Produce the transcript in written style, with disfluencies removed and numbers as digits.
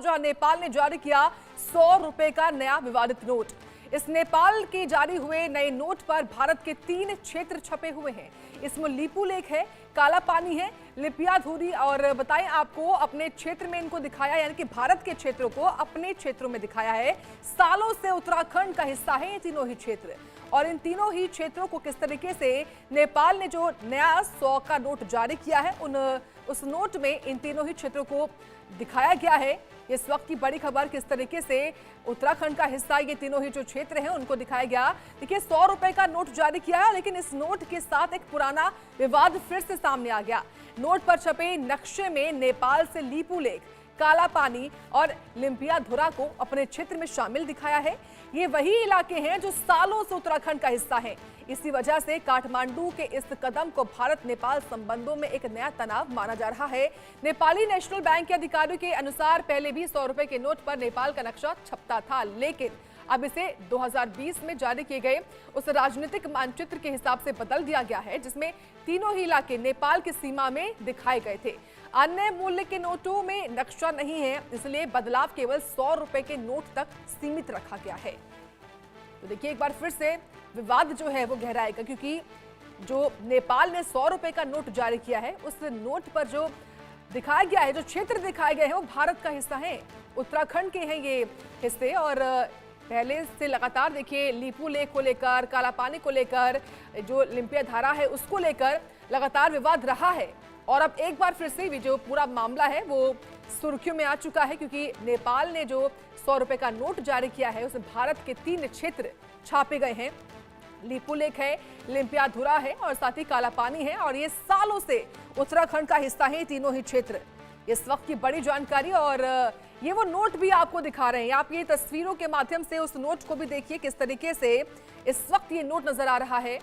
जहां नेपाल ने जारी किया 100 रुपए का नया विवादित नोट। इस नेपाल के जारी हुए नए नोट पर भारत के 3 क्षेत्र छपे हुए हैं। इसमें लीपू लेक है, काला पानी है, लिपियाधुरी और बताएं आपको अपने क्षेत्र में इनको दिखाया, यानी कि भारत के क्षेत्रों को अपने क्षेत्रों में दिखाया है। सालों से उत्तराखंड का हिस्सा है ये तीनों ही क्षेत्र, और इन तीनों ही क्षेत्रों को किस तरीके से नेपाल ने जो नया 100 का नोट जारी किया है उस नोट में इन तीनों ही क्षेत्रों को दिखाया गया है। इस वक्त की बड़ी खबर, किस तरीके से उत्तराखंड का हिस्सा ये तीनों ही जो क्षेत्र हैं उनको दिखाया गया। देखिए 100 रुपए का नोट जारी किया है, लेकिन इस नोट के साथ एक पुराना विवाद फिर से सामने आ गया। नोट पर छपे नक्शे में नेपाल से लीपू लेक, काला पानी और लिम्पियाधुरा को अपने क्षेत्र में शामिल दिखाया है। ये वही इलाके हैं जो सालों से उत्तराखंड का हिस्सा हैं। इसी वजह से काठमांडू के इस कदम को भारत नेपाल संबंधों में एक नया तनाव माना जा रहा है। नेपाली नेशनल बैंक के अधिकारियों के अनुसार पहले भी 100 रुपए के नोट पर नेपाल का नक्शा छपता था, लेकिन अब इसे 2020 में जारी किए गए उस राजनीतिक मानचित्र के हिसाब से बदल दिया गया है, जिसमें तीनों ही इलाके नेपाल की सीमा में दिखाए गए थे। अन्य मूल्य के नोटों में नक्शा नहीं है, इसलिए बदलाव केवल 100 रुपए के नोट तक सीमित रखा गया है। तो देखिए एक बार फिर से विवाद जो है वो गहराएगा, क्योंकि जो नेपाल ने 100 रुपए का नोट जारी किया है उस नोट पर जो दिखाया गया है, जो क्षेत्र दिखाए गए हैं वो भारत का हिस्सा है, उत्तराखंड के हैं ये हिस्से। और पहले से लगातार देखिए लीपू लेक को लेकर, काला पानी को लेकर, जो लिम्पियाधुरा है उसको लेकर लगातार विवाद रहा है। और अब एक बार फिर से भी जो पूरा मामला है वो सुर्खियों में आ चुका है, क्योंकि नेपाल ने जो 100 रुपए का नोट जारी किया है उसमें भारत के 3 क्षेत्र छापे गए हैं। लीपू लेक है, लिम्पियाधुरा है और साथ ही काला पानी है, और ये सालों से उत्तराखंड का हिस्सा है तीनों ही क्षेत्र। इस वक्त की बड़ी जानकारी, और ये वो नोट भी आपको दिखा रहे हैं। आप ये तस्वीरों के माध्यम से उस नोट को भी देखिए किस तरीके से इस वक्त ये नोट नजर आ रहा है।